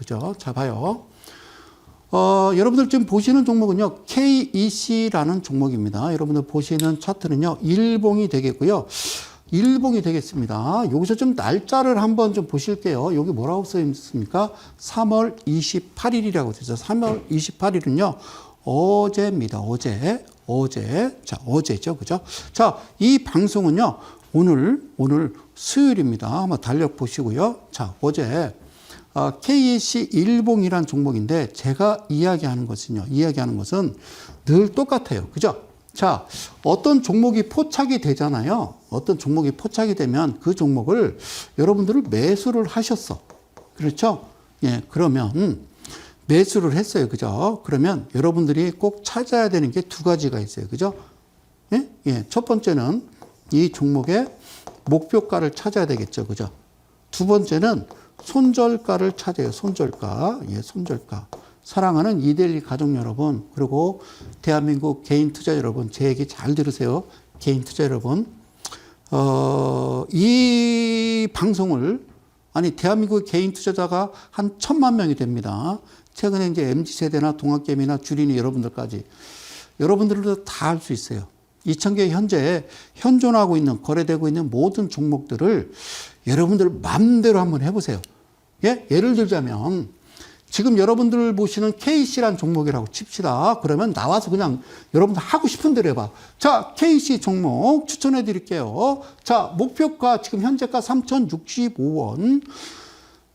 그죠? 자, 봐요. 여러분들 지금 보시는 종목은요, KEC라는 종목입니다. 여러분들 보시는 차트는요, 일봉이 되겠고요. 일봉이 되겠습니다. 여기서 좀 날짜를 한번 좀 보실게요. 여기 뭐라고 써 있습니까? 3월 28일이라고 되죠. 3월 28일은요, 어제입니다. 어제. 자, 어제죠. 그죠? 자, 이 방송은요, 오늘 수요일입니다. 한번 달력 보시고요. 자, 어제, KEC 일봉이란 종목인데, 제가 이야기하는 것은 늘 똑같아요. 그죠? 자, 어떤 종목이 포착이 되잖아요. 어떤 종목이 포착이 되면 그 종목을 여러분들은 매수를 하셨어. 그렇죠? 예, 그러면 매수를 했어요. 그죠? 그러면 여러분들이 꼭 찾아야 되는 게 두 가지가 있어요. 그죠? 예? 예, 첫 번째는 이 종목의 목표가를 찾아야 되겠죠. 그죠? 두 번째는 손절가를 찾아요. 손절가. 예, 손절가. 사랑하는 이데일리 가족 여러분, 그리고 대한민국 개인 투자 여러분, 제 얘기 잘 들으세요. 개인 투자 여러분. 이 방송을, 대한민국 개인 투자자가 한 1,000만 명이 됩니다. 최근에 이제 MZ세대나 동학개미나 주린이 여러분들까지. 여러분들도 다 할 수 있어요. 2,000개 현재 현존하고 있는, 거래되고 있는 모든 종목들을 여러분들 마음대로 한번 해보세요. 예? 예를 들자면, 지금 여러분들 보시는 KC라는 종목이라고 칩시다. 그러면 나와서 그냥 여러분들 하고 싶은 대로 해봐. 자, KC 종목 추천해 드릴게요. 자, 목표가 지금 현재가 3,065원.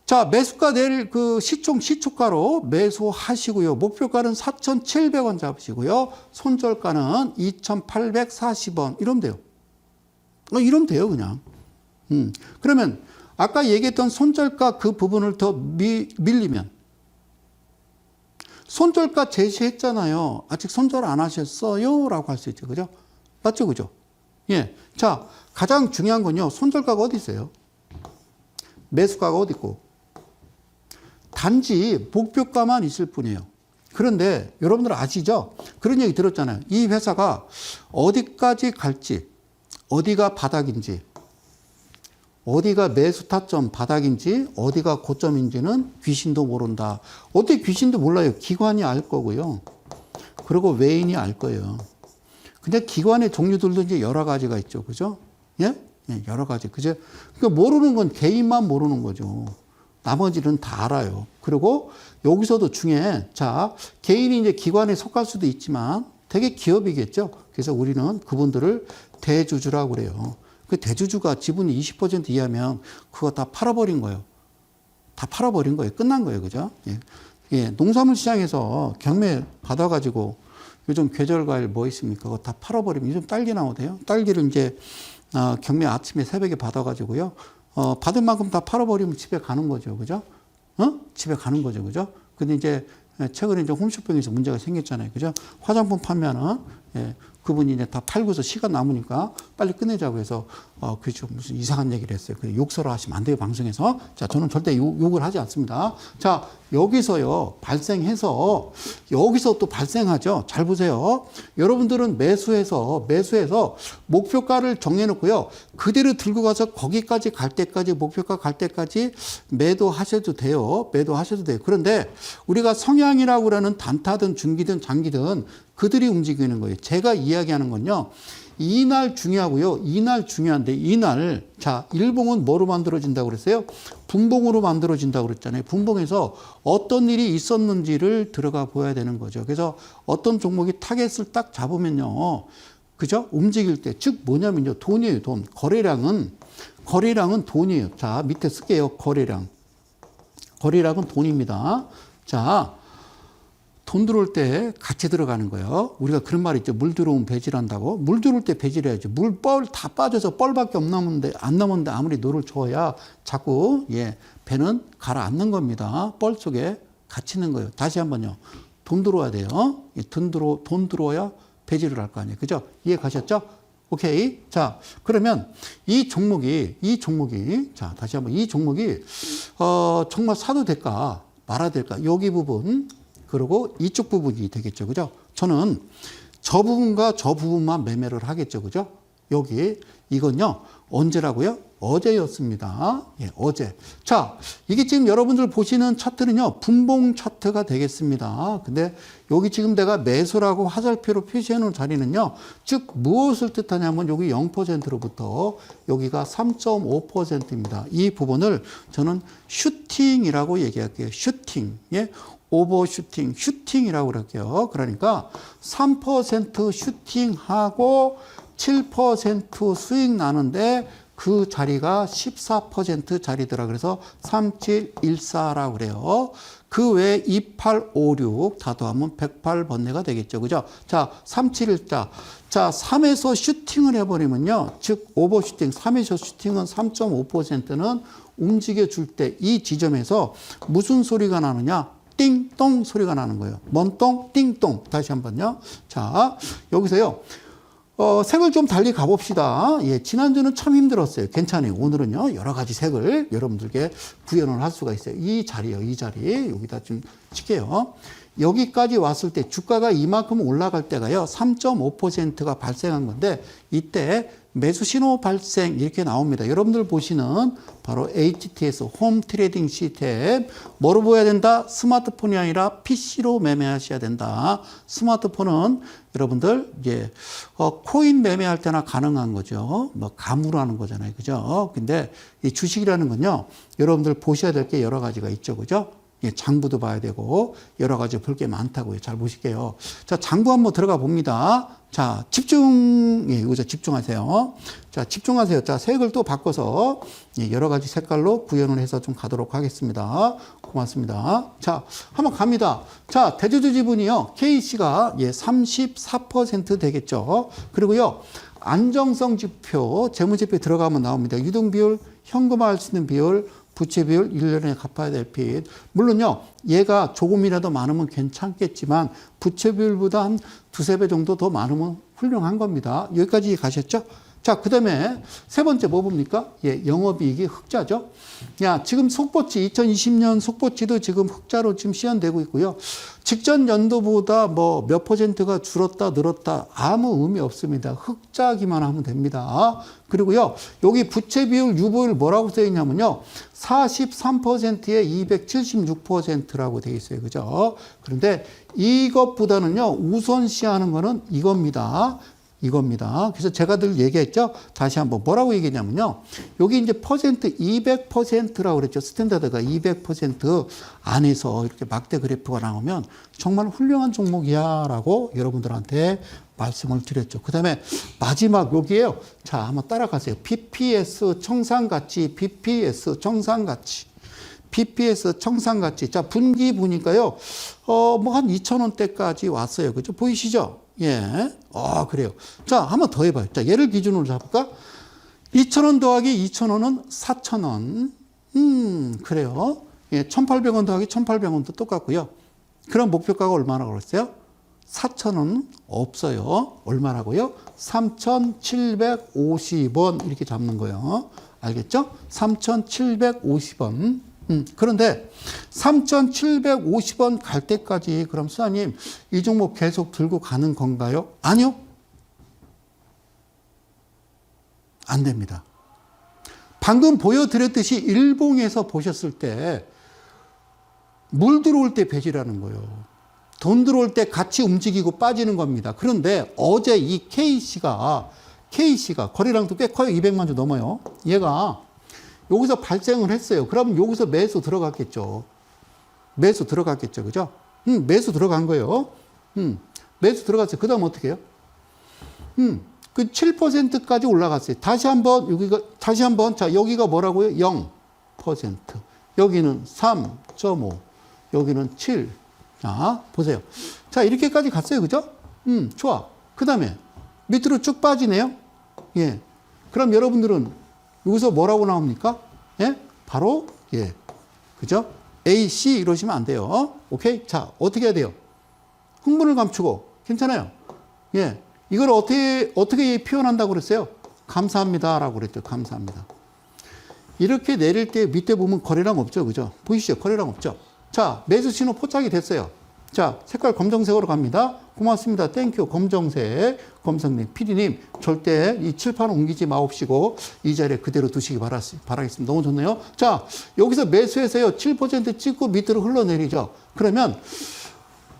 자, 매수가 내일 그 시초가로 매수하시고요. 목표가는 4,700원 잡으시고요. 손절가는 2,840원. 이러면 돼요. 이러면 돼요, 그냥. 그러면 아까 얘기했던 손절가 그 부분을 더 밀리면, 손절가 제시했잖아요. 아직 손절 안 하셨어요? 라고 할 수 있죠. 그죠? 맞죠? 그죠? 예. 자, 가장 중요한 건요, 손절가가 어디 있어요? 매수가가 어디 있고? 단지 목표가만 있을 뿐이에요. 그런데 여러분들 아시죠? 그런 얘기 들었잖아요. 이 회사가 어디까지 갈지, 어디가 바닥인지, 어디가 매수 타점 바닥인지, 어디가 고점인지는 귀신도 모른다. 어떻게 귀신도 몰라요? 기관이 알 거고요. 그리고 외인이 알 거예요. 근데 기관의 종류들도 이제 여러 가지가 있죠. 그죠? 예? 예, 여러 가지. 그죠? 그러니까 모르는 건 개인만 모르는 거죠. 나머지는 다 알아요. 그리고 여기서도 중에, 자, 개인이 이제 기관에 속할 수도 있지만 되게 기업이겠죠. 그래서 우리는 그분들을 대주주라고 그래요. 그 대주주가 지분이 20% 이하면 그거 다 팔아버린 거예요. 다 팔아버린 거예요. 끝난 거예요. 그죠? 예. 예. 농산물 시장에서 경매 받아가지고 요즘 계절과일 뭐 있습니까? 그거 다 팔아버리면 요즘 딸기 나오대요. 딸기를 이제, 경매 아침에 새벽에 받아가지고요. 받은 만큼 다 팔아버리면 집에 가는 거죠. 그죠? 집에 가는 거죠. 그죠? 근데 이제 최근에 이제 홈쇼핑에서 문제가 생겼잖아요. 그죠? 화장품 판매하는, 예. 그분이 이제 다 팔고서 시간 남으니까 빨리 끝내자고 해서, 그죠. 무슨 이상한 얘기를 했어요. 욕설을 하시면 안 돼요, 방송에서. 자, 저는 절대 욕을 하지 않습니다. 자, 여기서요, 발생해서, 여기서 또 발생하죠. 잘 보세요. 여러분들은 매수해서 목표가를 정해놓고요. 그대로 들고 가서 거기까지 갈 때까지, 목표가 갈 때까지 매도하셔도 돼요. 매도하셔도 돼요. 그런데 우리가 성향이라고 그러는 단타든 중기든 장기든 그들이 움직이는 거예요. 제가 이야기하는 건요, 이날 중요하고요. 이날 중요한데, 이날, 자, 일봉은 뭐로 만들어진다고 그랬어요? 분봉으로 만들어진다고 그랬잖아요. 분봉에서 어떤 일이 있었는지를 들어가 보아야 되는 거죠. 그래서 어떤 종목이 타겟을 딱 잡으면요, 그죠? 움직일 때, 즉 뭐냐면요, 돈이에요, 돈. 거래량은 돈이에요. 자, 밑에 쓸게요. 거래량은 돈입니다. 자, 돈 들어올 때 같이 들어가는 거예요. 우리가 그런 말 있죠. 물 들어오면 배질한다고. 물 들어올 때 배질해야죠. 물 뻘 다 빠져서 뻘밖에 안 남았는데 아무리 노를 줘야 자꾸, 예, 배는 가라앉는 겁니다. 뻘 속에 갇히는 거예요. 다시 한번요. 돈 들어와야 돼요. 돈 들어와야 배질을 할 거 아니에요. 그죠? 이해 가셨죠? 오케이. 자, 그러면 이 종목이, 자, 다시 한번 이 종목이, 정말 사도 될까? 말아야 될까? 여기 부분, 그리고 이쪽 부분이 되겠죠. 그죠? 저는 저 부분과 저 부분만 매매를 하겠죠. 그죠? 여기, 이건요, 언제라고요? 어제였습니다. 예, 어제. 자, 이게 지금 여러분들 보시는 차트는요, 분봉 차트가 되겠습니다. 근데 여기 지금 내가 매수라고 화살표로 표시해 놓은 자리는요, 즉, 무엇을 뜻하냐면 여기 0%로부터 여기가 3.5%입니다. 이 부분을 저는 슈팅이라고 얘기할게요. 슈팅. 예. 오버슈팅, 슈팅이라고 그럴게요. 그러니까 3% 슈팅하고 7% 수익 나는데 그 자리가 14% 자리더라. 그래서 3714라고 그래요. 그 외에 2856 다 더하면 108번뇌가 되겠죠. 그죠? 자, 3714. 자, 3에서 슈팅을 해버리면요. 즉, 오버슈팅, 3에서 슈팅은 3.5%는 움직여줄 때 이 지점에서 무슨 소리가 나느냐? 띵동 소리가 나는 거예요. 뭔 똥? 띵동. 다시 한번요. 자, 여기서요. 색을 좀 달리 가봅시다. 예, 지난주는 참 힘들었어요. 괜찮아요. 오늘은요, 여러 가지 색을 여러분들께 구현을 할 수가 있어요. 이 자리요, 이 자리. 여기다 좀 칠게요. 여기까지 왔을 때 주가가 이만큼 올라갈 때가요, 3.5%가 발생한 건데, 이때 매수 신호 발생 이렇게 나옵니다. 여러분들 보시는 바로 HTS 홈 트레이딩 시스템 뭐로 보여야 된다? 스마트폰이 아니라 PC로 매매하셔야 된다. 스마트폰은 여러분들 이제 코인 매매할 때나 가능한 거죠. 뭐 감으로 하는 거잖아요. 그죠? 근데 이 주식이라는 건요. 여러분들 보셔야 될 게 여러 가지가 있죠. 그죠? 예, 장부도 봐야 되고 여러 가지 볼 게 많다고요. 잘 보실게요. 자, 장부 한번 들어가 봅니다. 자, 집중, 예, 여기서 집중하세요. 자, 집중하세요. 자, 색을 또 바꿔서 예, 여러 가지 색깔로 구현을 해서 좀 가도록 하겠습니다. 고맙습니다. 자, 한번 갑니다. 자, 대주주 지분이요. K씨가 예, 34% 되겠죠. 그리고요. 안정성 지표, 재무지표 들어가면 나옵니다. 유동비율, 현금화할 수 있는 비율, 부채 비율, 1년에 갚아야 될 빚. 물론요, 얘가 조금이라도 많으면 괜찮겠지만, 부채 비율보다 한 두세 배 정도 더 많으면 훌륭한 겁니다. 여기까지 가셨죠? 자, 그 다음에 세 번째 뭐 봅니까? 예, 영업이익이 흑자죠. 야, 지금 속보치, 2020년 속보치도 지금 흑자로 지금 시현되고 있고요. 직전 연도보다 뭐 몇 %가 줄었다, 늘었다, 아무 의미 없습니다. 흑자기만 하면 됩니다. 그리고요, 여기 부채 비율, 유보율 뭐라고 써 있냐면요. 43%에 276%라고 되어 있어요. 그죠? 그런데 이것보다는요, 우선시하는 거는 이겁니다. 이겁니다. 그래서 제가 늘 얘기했죠. 다시 한번 뭐라고 얘기했냐면요. 여기 이제 퍼센트 200%라고 그랬죠. 스탠다드가 200% 안에서 이렇게 막대 그래프가 나오면 정말 훌륭한 종목이야 라고 여러분들한테 말씀을 드렸죠. 그 다음에 마지막 여기에요. 자, 한번 따라가세요. BPS 청산가치, BPS 청산가치. BPS 청산가치. 자, 분기 보니까요. 뭐 한 2,000원대까지 왔어요. 그죠? 보이시죠? 예. 그래요. 자, 한번 더 해봐요. 자, 얘를 기준으로 잡을까? 2,000원 더하기 2,000원은 4,000원. 그래요. 예, 1,800원 더하기 1,800원도 똑같고요. 그럼 목표가가 얼마라고 그랬어요? 4,000원 없어요. 얼마라고요? 3,750원 이렇게 잡는 거예요. 알겠죠? 3,750원. 그런데 3,750원 갈 때까지 그럼 수사님 이 종목 계속 들고 가는 건가요? 아니요. 안 됩니다. 방금 보여드렸듯이 일봉에서 보셨을 때 물 들어올 때 배지라는 거예요. 돈 들어올 때 같이 움직이고 빠지는 겁니다. 그런데 어제 이 K씨가 거래량도 꽤 커요. 200만 주 넘어요. 얘가 여기서 발생을 했어요. 그럼 여기서 매수 들어갔겠죠. 매수 들어갔겠죠. 그죠? 매수 들어간 거예요. 매수 들어갔어요. 그 다음 어떻게 해요? 그 7%까지 올라갔어요. 다시 한번, 자, 여기가 뭐라고요? 0%. 여기는 3.5. 여기는 7. 자, 보세요. 자, 이렇게까지 갔어요. 그죠? 좋아. 그 다음에 밑으로 쭉 빠지네요. 예. 그럼 여러분들은 여기서 뭐라고 나옵니까? 예? 바로, 예. 그죠? A, C 이러시면 안 돼요. 오케이? 자, 어떻게 해야 돼요? 흥분을 감추고. 괜찮아요. 예. 이걸 어떻게 표현한다고 그랬어요? 감사합니다. 라고 그랬죠. 감사합니다. 이렇게 내릴 때 밑에 보면 거래량 없죠. 그죠? 보이시죠? 거래량 없죠? 자, 매수 신호 포착이 됐어요. 자, 색깔 검정색으로 갑니다. 고맙습니다. 땡큐. 검정색. 검성님, PD님, 절대 이 칠판 옮기지 마옵시고 이 자리에 그대로 두시기 바라겠습니다. 너무 좋네요. 자, 여기서 매수해서요. 7% 찍고 밑으로 흘러내리죠. 그러면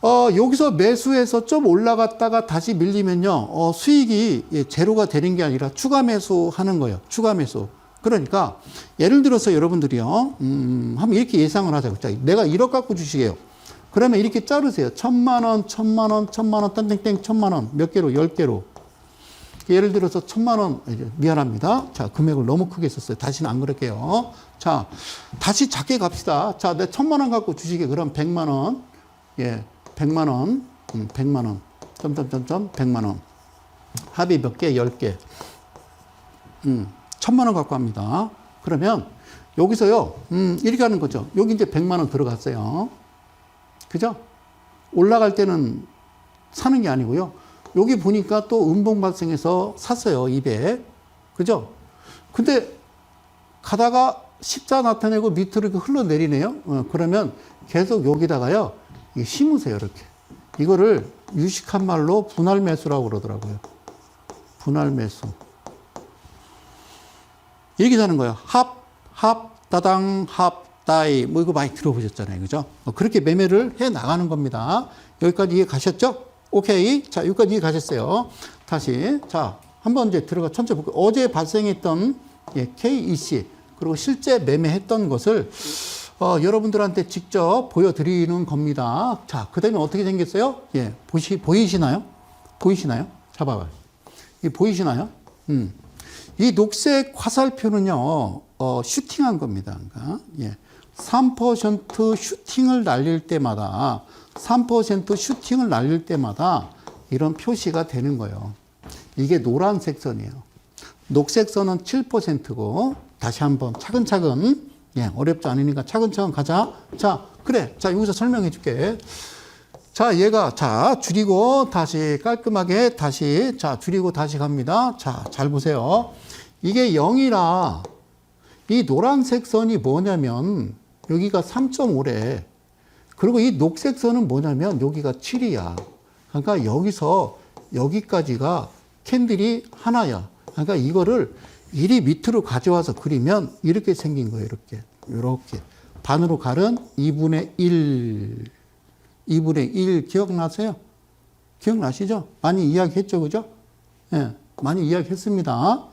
여기서 매수해서 좀 올라갔다가 다시 밀리면요. 수익이 제로가 되는 게 아니라 추가 매수하는 거예요. 추가 매수. 그러니까 예를 들어서 여러분들이요. 한번 이렇게 예상을 하자고. 자, 내가 1억 갖고 주식이에요. 그러면 이렇게 자르세요. 1,000만 원, 1,000만 원, 1,000만 원, 땡땡땡 1,000만 원. 몇 개로? 10개로. 예를 들어서 1,000만 원, 미안합니다. 자, 금액을 너무 크게 썼어요. 다시는 안 그럴게요. 자, 다시 작게 갑시다. 자, 내 1,000만 원 갖고 주식에 그럼 100만 원. 예, 100만 원. 100만 원. 점점점점 100만 원. 합이 몇 개? 10개. 1,000만 원 갖고 합니다. 그러면 여기서요. 이렇게 하는 거죠. 여기 이제 100만 원 들어갔어요. 그죠? 올라갈 때는 사는 게 아니고요. 여기 보니까 또 음봉 발생해서 샀어요. 200. 그죠? 근데 가다가 십자 나타내고 밑으로 이렇게 흘러내리네요. 그러면 계속 여기다가요. 심으세요. 이렇게. 이거를 유식한 말로 분할 매수라고 그러더라고요. 분할 매수. 이렇게 하는 거예요. 따당, 다이. 뭐 이거 많이 들어보셨잖아요. 그죠? 그렇게 매매를 해 나가는 겁니다. 여기까지 이해 가셨죠? 오케이. 자, 여기까지 이해 가셨어요. 다시. 자, 한번 이제 들어가 천천히 볼게요. 어제 발생했던 KEC, 그리고 실제 매매했던 것을 여러분들한테 직접 보여드리는 겁니다. 자, 그 다음에 어떻게 생겼어요? 예, 보이시나요? 보이시나요? 잡아봐요. 이 보이시나요? 이 녹색 화살표는요, 슈팅한 겁니다. 그러니까, 예. 3% 슈팅을 날릴 때마다, 3% 슈팅을 날릴 때마다 이런 표시가 되는 거예요. 이게 노란색 선이에요. 녹색 선은 7%고, 다시 한번 차근차근, 예, 어렵지 않으니까 차근차근 가자. 자, 그래. 자, 여기서 설명해 줄게. 자, 얘가, 자, 줄이고 다시 깔끔하게 다시, 자, 줄이고 다시 갑니다. 자, 잘 보세요. 이게 0이라 이 노란색 선이 뭐냐면 여기가 3.5래. 그리고 이 녹색 선은 뭐냐면 여기가 7이야. 그러니까 여기서 여기까지가 캔들이 하나야. 그러니까 이거를 이리 밑으로 가져와서 그리면 이렇게 생긴 거예요. 이렇게. 반으로 가른 2분의 1. 2분의 1 기억나세요? 기억나시죠? 많이 이야기했죠, 그죠? 예, 많이 이야기했습니다.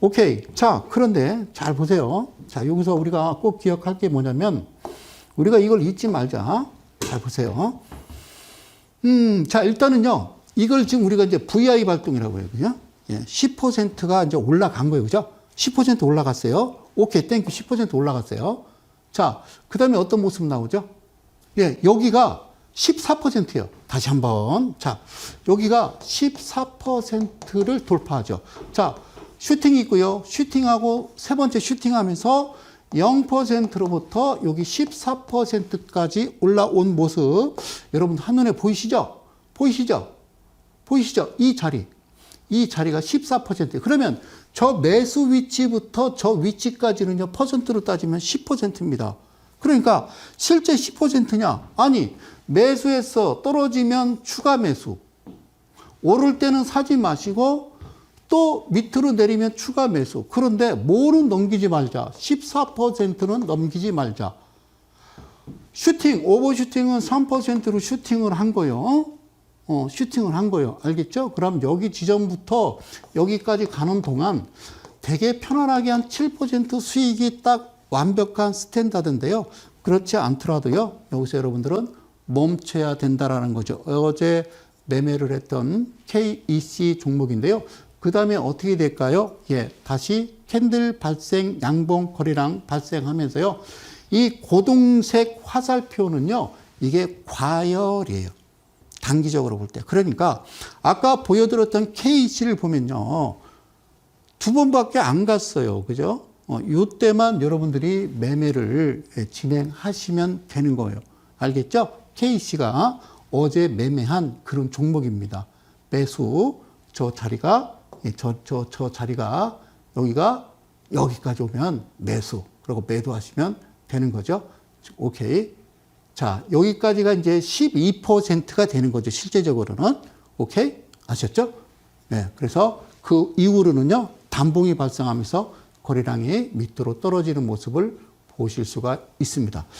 오케이. 자, 그런데 잘 보세요. 자, 여기서 우리가 꼭 기억할 게 뭐냐면 우리가 이걸 잊지 말자. 잘 보세요. 자, 일단은요. 이걸 지금 우리가 이제 VI 발동이라고 해요. 그죠? 예, 10%가 이제 올라간 거예요. 그죠? 10% 올라갔어요. 오케이. 땡큐. 10% 올라갔어요. 자, 그 다음에 어떤 모습 나오죠? 예, 여기가 14%예요. 다시 한번. 자, 여기가 14%를 돌파하죠. 자, 슈팅이 있고요. 슈팅하고 세 번째 슈팅하면서 0%로부터 여기 14%까지 올라온 모습. 여러분 한눈에 보이시죠? 보이시죠? 이 자리가 14%예요. 그러면 저 매수 위치부터 저 위치까지는요. 퍼센트로 따지면 10%입니다. 그러니까 실제 10%냐? 아니, 매수해서 떨어지면 추가 매수. 오를 때는 사지 마시고 또 밑으로 내리면 추가 매수. 그런데 뭐는 넘기지 말자. 14%는 넘기지 말자. 슈팅, 오버슈팅은 3%로 슈팅을 한 거예요. 슈팅을 한 거예요. 알겠죠? 그럼 여기 지점부터 여기까지 가는 동안 되게 편안하게 한 7% 수익이 딱 완벽한 스탠다드인데요. 그렇지 않더라도요. 여기서 여러분들은 멈춰야 된다라는 거죠. 어제 매매를 했던 KEC 종목인데요. 그 다음에 어떻게 될까요? 예, 다시 캔들 발생, 양봉 거래량 발생하면서요. 이 고동색 화살표는요. 이게 과열이에요. 단기적으로 볼 때. 그러니까 아까 보여드렸던 KEC를 보면요. 2번밖에 안 갔어요. 그죠? 이때만 여러분들이 매매를 진행하시면 되는 거예요. 알겠죠? KEC가 어제 매매한 그런 종목입니다. 매수, 저 자리가 여기가 여기까지 오면 매수, 그리고 매도하시면 되는 거죠. 오케이. 자, 여기까지가 이제 12%가 되는 거죠. 실제적으로는. 오케이? 아셨죠? 네. 그래서 그 이후로는요, 단봉이 발생하면서 거래량이 밑으로 떨어지는 모습을 보실 수가 있습니다.